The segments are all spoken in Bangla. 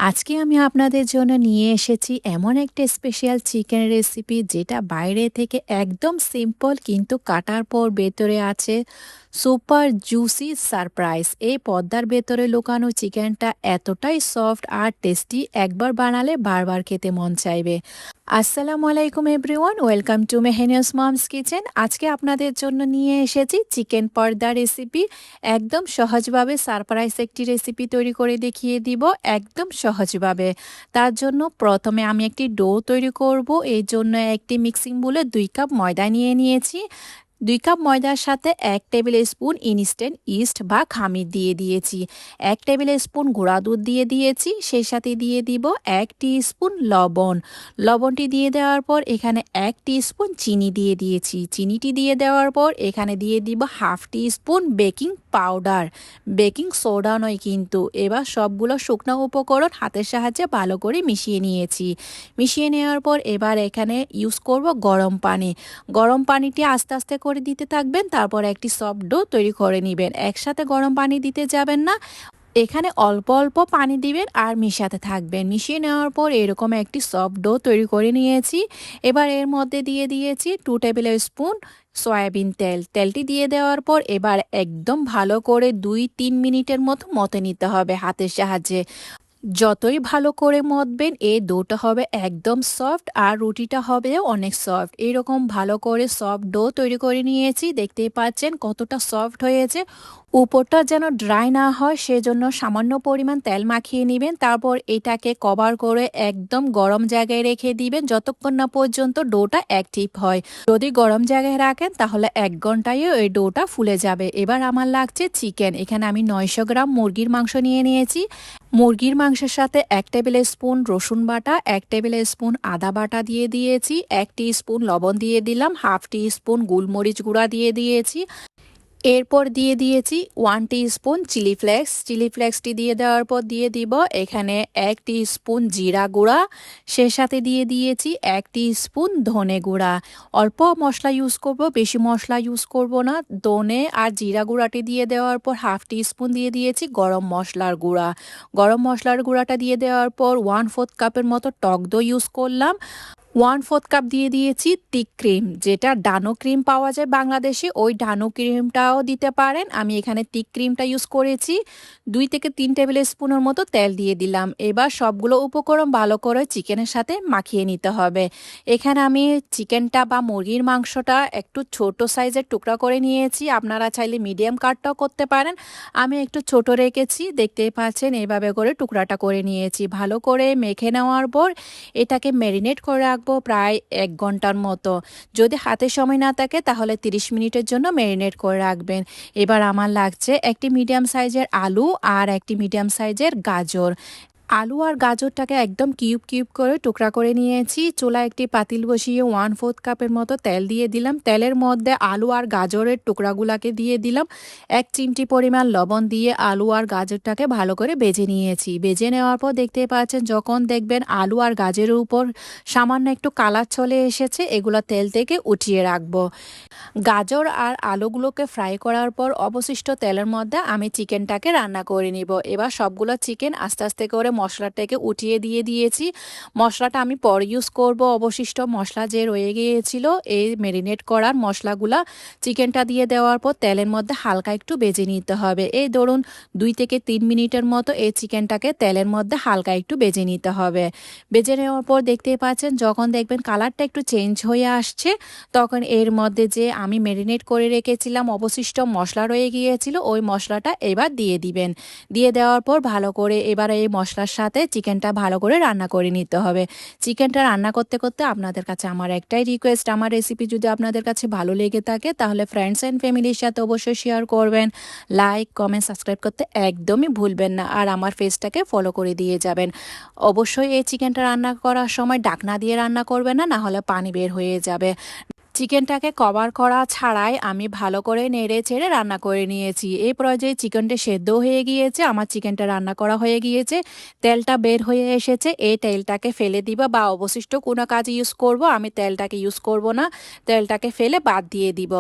আজকে আমি আপনাদের জন্য নিয়ে এসেছি এমন একটা স্পেশাল চিকেন রেসিপি যেটা বাইরে থেকে একদম সিম্পল কিন্তু কাটার পর ভেতরে আছে সুপার জুসি সারপ্রাইজ। এই পদ্মার ভেতরে লুকানো চিকেনটা এতটাই সফট আর টেস্টি, একবার বানালে বারবার খেতে মন চাইবে। আসসালামু আলাইকুম এভরিওয়ান, ওয়েলকাম টু মেহেনিয়াস মমস কিচেন। আজকে আপনাদের জন্য নিয়ে এসেছি চিকেন পর্দা রেসিপি। একদম সহজভাবে সারপ্রাইজ একটি রেসিপি তৈরি করে দেখিয়ে দিব, একদম সহজভাবে। তার জন্য প্রথমে আমি একটি ডো তৈরি করব। এই জন্য একটি মিক্সিং বোলে 2 কাপ ময়দা নিয়ে নিয়েছি। 2 কাপ ময়দার সাথে 1 টেবিল স্পুন ইনস্ট্যান্ট ইস্ট বা খামির দিয়ে দিয়েছি। 1 টেবিল স্পুন গুঁড়া দুধ দিয়ে দিয়েছি। সেই সাথে দিয়ে দিব 1 স্পুন লবণ। লবণটি দিয়ে দেওয়ার পর এখানে 1 স্পুন চিনি দিয়ে দিয়েছি। চিনিটি দিয়ে দেওয়ার পর এখানে দিয়ে দিব half spoon baking powder, baking soda নয় কিন্তু। এবার সবগুলো শুকনো উপকরণ হাতের সাহায্যে ভালো করে মিশিয়ে নিয়েছি। মিশিয়ে নেওয়ার পর এবার এখানে ইউজ করব গরম পানি। গরম পানিটি আস্তে আস্তে করে দিতে থাকবেন, তারপর একটি সফট ডো তৈরি করে নেবেন। একসাথে গরম পানি দিতে যাবেন না, এখানে অল্প অল্প পানি দিবেন আর মিশাতে থাকবেন। মিশিয়ে নেওয়ার পর এরকম একটি সফট ডো তৈরি করে নিয়েছি। এবার এর মধ্যে দিয়ে দিয়েছি 2 টেবিল স্পুন সয়াবিন তেল। তেলটি দিয়ে দেওয়ার পর এবার একদম ভালো করে 2-3 মিনিটের মতো মতে নিতে হবে হাতের সাহায্যে। যতই ভালো করে মথবেন এই ডোটা হবে একদম সফট আর রুটিটা হবে অনেক সফট। এরকম ভালো করে সফট ডো তৈরি করে নিয়েছি, দেখতেই পাচ্ছেন কতটা সফট হয়েছে। উপরটা যেন ড্রাই না হয় সেজন্য সামান্য পরিমাণ তেল মাখিয়ে নেবেন। তারপর এটাকে কভার করে একদম গরম জায়গায় রেখে দিবেন যতক্ষণ না পর্যন্ত ডোটা অ্যাক্টিভ হয়। যদি গরম জায়গায় রাখেন তাহলে 1 ঘন্টায় এই ডোটা ফুলে যাবে। এবার আমার লাগছে চিকেন। এখানে আমি 900 গ্রাম মুরগির মাংস নিয়ে নিয়েছি। মুরগির মাংসের সাথে 1 টেবিল স্পুন রসুন বাটা, 1 টেবিল স্পুন আদা বাটা দিয়ে দিয়েছি, 1 স্পুন লবণ দিয়ে দিলাম, হাফ স্পুন গোলমরিচ গুঁড়া দিয়ে দিয়েছি। এরপর দিয়ে দিয়েছি 1 স্পুন চিলি ফ্লেক্স। চিলি ফ্লেক্সটি দিয়ে দেওয়ার পর দিয়ে দিব এখানে 1 স্পুন জিরা গুঁড়া। সে সাথে দিয়ে দিয়েছি 1 স্পুন ধনে গুঁড়া। অল্প মশলা ইউজ করব, বেশি মশলা ইউজ করব না। ধনে আর জিরা গুঁড়াটি দিয়ে দেওয়ার পর হাফ স্পুন দিয়ে দিয়েছি গরম মশলার গুঁড়া। গরম মশলার গুঁড়াটা দিয়ে দেওয়ার পর 1/4 কাপের মতো টক দই ইউজ করলাম। 1/4 কাপ দিয়ে দিয়েছি thick ক্রিম, যেটা ডানো ক্রিম পাওয়া যায় বাংলাদেশে, ওই ডানো ক্রিমটাও দিতে পারেন। আমি এখানে thick ক্রিমটা ইউজ করেছি। 2 থেকে 3 টেবিল স্পুনের মতো তেল দিয়ে দিলাম। এবার সবগুলো উপকরণ ভালো করে চিকেনের সাথে মাখিয়ে নিতে হবে। এখানে আমি চিকেনটা বা মুরগির মাংসটা একটু ছোট সাইজের টুকরা করে নিয়েছি। আপনারা চাইলে মিডিয়াম কাটটাও করতে পারেন। আমি একটু ছোট রেখেছি, দেখতেই পাচ্ছেন এইভাবে করে টুকরাটা করে নিয়েছি। ভালো করে মেখে নেওয়ার পর এটাকে ম্যারিনেট করে রাখবো প্রায় 1 ঘন্টার মতো। যদি হাতে সময় না থাকে তাহলে 30 মিনিটের জন্য ম্যারিনেট করে রাখবেন। এবার আমার লাগছে একটি মিডিয়াম সাইজের আলু আর একটি মিডিয়াম সাইজের গাজর। আলু আর গাজরটাকে একদম কিউব কিউব করে টুকরা করে নিয়েছি। চুলায় একটি পাতিল বসিয়ে 1/4 কাপের মতো তেল দিয়ে দিলাম। তেলের মধ্যে আলু আর গাজরের টুকরাগুলাকে দিয়ে দিলাম। 1 চিমটি পরিমাণ লবণ দিয়ে আলু আর গাজরটাকে ভালো করে ভেজে নিয়েছি। ভেজে নেওয়ার পর দেখতে পাচ্ছেন যখন দেখবেন আলু আর গাজরের উপর সামান্য একটু কালার চলে এসেছে, এগুলো তেল থেকে উঠিয়ে রাখবো। গাজর আর আলুগুলোকে ফ্রাই করার পর অবশিষ্ট তেলের মধ্যে আমি চিকেনটাকে রান্না করে নিব। এবার সবগুলো চিকেন আস্তে আস্তে করে মশলাটাকে উঠিয়ে দিয়ে দিয়েছি। মশলাটা আমি পরে ইউজ করব। অবশিষ্ট মশলা যে রয়ে গিয়েছিল এই ম্যারিনেট করার মশলাগুলা চিকেনটা দিয়ে দেওয়ার পর তেলের মধ্যে হালকা একটু ভেজে নিতে হবে। এই ধরুন 2 থেকে 3 মিনিটের মতো এই চিকেনটাকে তেলের মধ্যে হালকা একটু ভেজে নিতে হবে। ভেজে নেওয়ার পর দেখতেই পাচ্ছেন যখন দেখবেন কালারটা একটু চেঞ্জ হয়ে আসছে, তখন এর মধ্যে যে আমি ম্যারিনেট করে রেখেছিলাম অবশিষ্ট মশলা রয়ে গিয়েছিল ওই মশলাটা এবার দিয়ে দিবেন। দিয়ে দেওয়ার পর ভালো করে এবার এই মশলার সাথে চিকেনটা ভালো করে রান্না করে নিতে হবে। চিকেনটা রান্না করতে করতে আপনাদের কাছে আমার একটাই রিকোয়েস্ট, আমার রেসিপি যদি আপনাদের কাছে ভালো লেগে থাকে তাহলে ফ্রেন্ডস অ্যান্ড ফ্যামিলির সাথে অবশ্যই শেয়ার করবেন। লাইক কমেন্ট সাবস্ক্রাইব করতে একদমই ভুলবেন না, আর আমার পেজটাকে ফলো করে দিয়ে যাবেন। অবশ্যই এই চিকেনটা রান্না করার সময় ঢাকনা দিয়ে রান্না করবেন না, না হলে পানি বের হয়ে যাবে। চিকেনটাকে কভার করা ছাড়াই আমি ভালো করে নেড়ে চেড়ে রান্না করে নিয়েছি। এই পর্যায়ে চিকেনটা সেদ্ধ হয়ে গিয়েছে, আমার চিকেনটা রান্না করা হয়ে গিয়েছে, তেলটা বের হয়ে এসেছে। এই তেলটাকে ফেলে দিব বা অবশিষ্ট কোনো কাজে ইউজ করব, আমি তেলটাকে ইউজ করব না, তেলটাকে ফেলে বাদ দিয়ে দিব।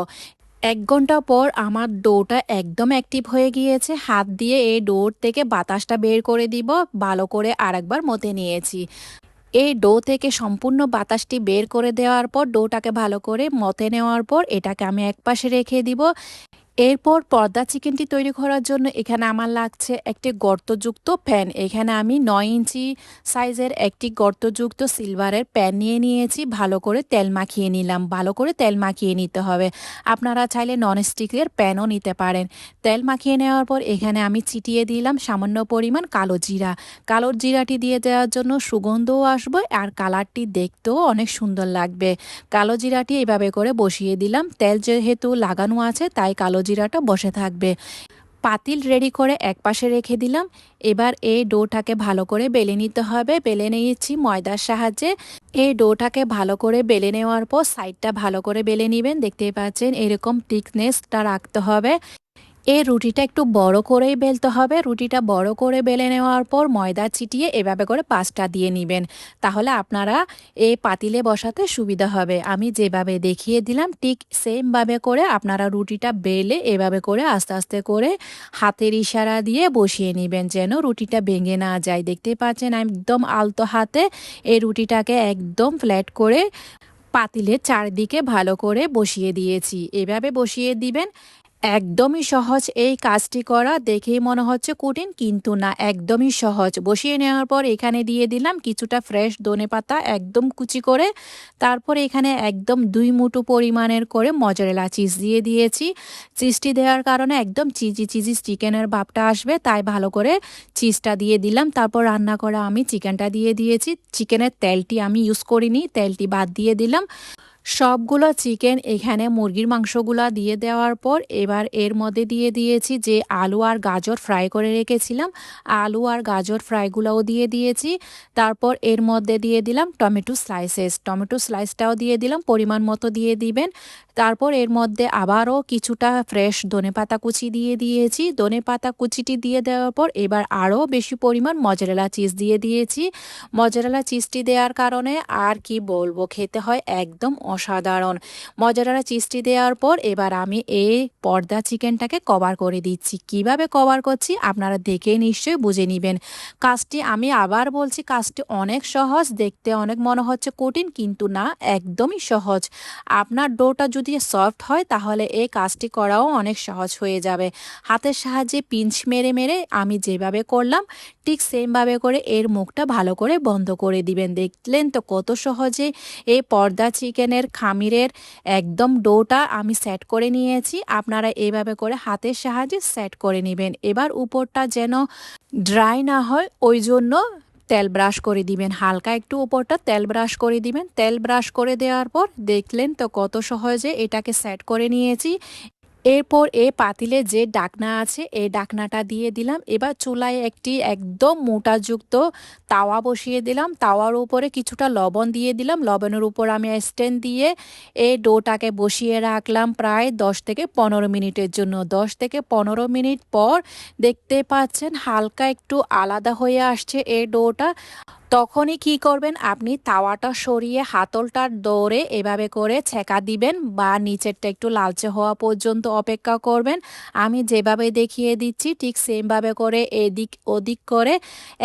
১ ঘন্টা পর আমার ডোটা একদম অ্যাক্টিভ হয়ে গিয়েছে। হাত দিয়ে এই ডোর থেকে বাতাসটা বের করে দিব। ভালো করে আরেকবার মথে নিয়েছি। এই ডো থেকে সম্পূর্ণ বাতাসটি বের করে দেওয়ার পর ডোটাকে ভালো করে মথে নেওয়ার পর এটাকে আমি একপাশে রেখে দিব। এরপর পর্দা চিকেনটি তৈরি করার জন্য এখানে আমার লাগছে একটি গর্তযুক্ত প্যান। এখানে আমি ৯ ইঞ্চি সাইজের একটি গর্তযুক্ত সিলভারের প্যান নিয়ে নিয়েছি। ভালো করে তেল মাখিয়ে নিলাম। ভালো করে তেল মাখিয়ে নিতে হবে। আপনারা চাইলে ননস্টিকের প্যানও নিতে পারেন। তেল মাখিয়ে নেওয়ার পর এখানে আমি ছিটিয়ে দিলাম সামান্য পরিমাণ কালো জিরা। কালো জিরাটি দিয়ে দেওয়ার জন্য সুগন্ধও আসবে আর কালারটি দেখতেও অনেক সুন্দর লাগবে। কালো জিরাটি এভাবে করে বসিয়ে দিলাম। তেল যেহেতু লাগানো আছে তাই কালো জিরাটা বসে থাকবে। পাতিল রেডি করে একপাশে রেখে দিলাম। এবার এই ডোটাকে ভালো করে বেলে নিতে হবে। বেলে নিয়েছি ময়দার সাহায্যে। এই ডোটাকে ভালো করে বেলে নেওয়ার পর সাইডটা ভালো করে বেলে নেবেন। দেখতেই পাচ্ছেন এরকম থিকনেসটা রাখতে হবে। এই রুটিটা একটু বড় করেই বেলতে হবে। রুটিটা বড় করে বেলে নেওয়ার পর ময়দা ছিটিয়ে এভাবে করে পাঁচটা দিয়ে নেবেন। তাহলে আপনারা এই পাতিলে বসাতে সুবিধা হবে। আমি যেভাবে দেখিয়ে দিলাম ঠিক সেমভাবে করে আপনারা রুটিটা বেলে এভাবে করে আস্তে আস্তে করে হাতের ইশারা দিয়ে বসিয়ে নেবেন যেন রুটিটা ভেঙে না যায়। দেখতেই পাচ্ছেন একদম আলতো হাতে এই রুটিটাকে একদম ফ্ল্যাট করে পাতিলের চারদিকে ভালো করে বসিয়ে দিয়েছি। এভাবে বসিয়ে দিবেন। একদমই সহজ এই কাজটি করা। দেখেই মনে হচ্ছে কঠিন কিন্তু না, একদমই সহজ। বসিয়ে নেওয়ার পর এখানে দিয়ে দিলাম কিছুটা ফ্রেশ ধনেপাতা একদম কুচি করে। তারপর এখানে একদম ২ মুঠো পরিমাণের করে মজরেলা চিজ দিয়ে দিয়েছি। চিজটি দেওয়ার কারণে একদম চিজি চিজি চিকেনের ভাবটা আসবে তাই ভালো করে চিজটা দিয়ে দিলাম। তারপর রান্না করা আমি চিকেনটা দিয়ে দিয়েছি। চিকেনের তেলটি আমি ইউজ করিনি, তেলটি বাদ দিয়ে দিলাম। সবগুলো চিকেন এখানে মুরগির মাংসগুলো দিয়ে দেওয়ার পর এবার এর মধ্যে দিয়ে দিয়েছি যে আলু আর গাজর ফ্রাই করে রেখেছিলাম। আলু আর গাজর ফ্রাইগুলোও দিয়ে দিয়েছি। তারপর এর মধ্যে দিয়ে দিলাম টমেটো স্লাইসেস। টমেটো স্লাইসটাও দিয়ে দিলাম, পরিমাণ মতো দিয়ে দিবেন। তারপর এর মধ্যে আবারও কিছুটা ফ্রেশ ধনেপাতা কুচি দিয়ে দিয়েছি। ধনেপাতা কুচিটি দিয়ে দেওয়ার পর এবার আরও বেশি পরিমাণ মজরেলা চিজ দিয়ে দিয়েছি। মজরেলা চিজটি দেওয়ার কারণে আর কি বলবো, খেতে হয় একদম অসাধারণ। মজরেলা চিজটি দেওয়ার পর এবার আমি এই পর্দা চিকেনটাকে কভার করে দিচ্ছি। কিভাবে কভার করছি আপনারা দেখে নিশ্চয়ই বুঝে নেবেন। কাজটি আমি আবার বলছি, কাজটি অনেক সহজ। দেখতে অনেক মনে হচ্ছে কঠিন কিন্তু না, একদমই সহজ। আপনার ডোটা যদি সফট হয় তাহলে এই কাজটি করাও অনেক সহজ হয়ে যাবে। হাতের সাহায্যে পিঞ্চ মেরে মেরে আমি যেভাবে করলাম ঠিক সেমভাবে করে এর মুখটা ভালো করে বন্ধ করে দিবেন। দেখলেন তো কত সহজে এই পর্দা চিকেনের খামিরের একদম ডোটা আমি সেট করে নিয়েছি। আপনারা এইভাবে করে হাতের সাহায্যে সেট করে নেবেন। এবার উপরটা যেন ড্রাই না হয় ওই জন্য তেল ব্রাশ করে দিবেন। হালকা একটু উপরটা তেল ব্রাশ করে দিবেন। তেল ব্রাশ করে দেওয়ার পর দেখলেন তো কত সহজে এটাকে সেট করে নিয়েছি। এরপর এই পাতিলে যে ডাকনা আছে এই ডাকনাটা দিয়ে দিলাম। এবার চুলায় একটি একদম মোটাযুক্ত তাওয়া বসিয়ে দিলাম। তাওয়ার উপরে কিছুটা লবণ দিয়ে দিলাম। লবণের উপর আমি স্ট্যান্ড দিয়ে এই ডোটাকে বসিয়ে রাখলাম প্রায় ১০ থেকে ১৫ মিনিটের জন্য। ১০ থেকে ১৫ মিনিট পর দেখতে পাচ্ছেন হালকা একটু আলাদা হয়ে আসছে এই ডোটা। তখনই কি করবেন, আপনি তাওয়াটা সরিয়ে হাতলটার দৌড়ে এভাবে করে ছেঁকা দিবেন বা নিচেরটা একটু লালচে হওয়া পর্যন্ত অপেক্ষা করবেন। আমি যেভাবে দেখিয়ে দিচ্ছি ঠিক সেমভাবে করে এদিক ওদিক করে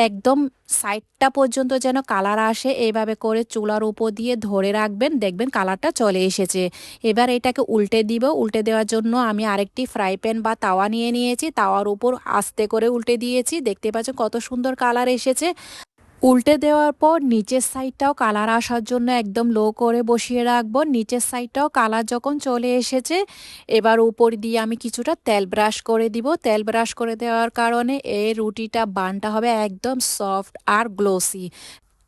একদম সাইডটা পর্যন্ত যেন কালার আসে এইভাবে করে চুলার উপর দিয়ে ধরে রাখবেন। দেখবেন কালারটা চলে এসেছে। এবার এটাকে উল্টে দিব। উল্টে দেওয়ার জন্য আমি আরেকটি ফ্রাই প্যান বা তাওয়া নিয়ে নিয়েছি। তাওয়ার উপর আস্তে করে উল্টে দিয়েছি। দেখতে পাচ্ছেন কত সুন্দর কালার এসেছে। উল্টে দেওয়ার পর নিচের সাইডটাও কালার আসার জন্য একদম লো করে বসিয়ে রাখবো। নিচের সাইডটাও কালার যখন চলে এসেছে এবার উপর দিয়ে আমি কিছুটা তেল ব্রাশ করে দিব। তেল ব্রাশ করে দেওয়ার কারণে এই রুটিটা বানটা হবে একদম সফট আর গ্লোসি।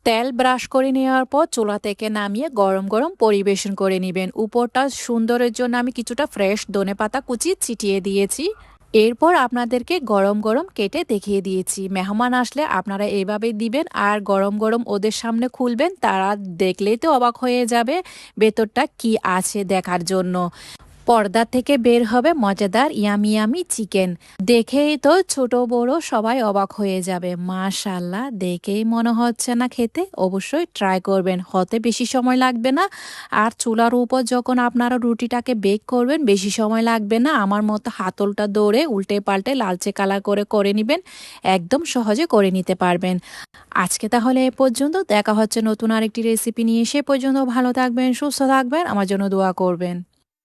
তেল ব্রাশ করে নেওয়ার পর চুলা থেকে নামিয়ে গরম গরম পরিবেশন করে নেবেন। উপরটা সুন্দরের জন্য আমি কিছুটা ফ্রেশ ধনেপাতা কুচি ছিটিয়ে দিয়েছি। এরপর আপনাদেরকে গরম গরম কেটে দেখিয়ে দিয়েছি। মেহমান আসলে আপনারা এভাবে দিবেন আর গরম গরম ওদের সামনে খুলবেন। তারা দেখলেই তো অবাক হয়ে যাবে ভেতরটা কি আছে দেখার জন্য। পর্দা থেকে বের হবে মজাদার ইয়ামি ইয়ামি চিকেন। দেখেই তো ছোট বড় সবাই অবাক হয়ে যাবে। মাশাআল্লাহ, দেখেই মনে হচ্ছে না খেতে? অবশ্যই ট্রাই করবেন, হতে বেশি সময় লাগবে না। আর চুলার উপর যখন আপনারা রুটিটাকে বেক করবেন বেশি সময় লাগবে না। আমার মতো হাতলটা দৌড়ে উল্টে পাল্টে লালচে কালার করে নিবেন, একদম সহজে করে নিতে পারবেন। আজকে তাহলে এ পর্যন্ত, দেখা হচ্ছে নতুন আরেকটি রেসিপি নিয়ে। সে পর্যন্ত ভালো থাকবেন, সুস্থ থাকবেন, আমার জন্য দোয়া করবেন।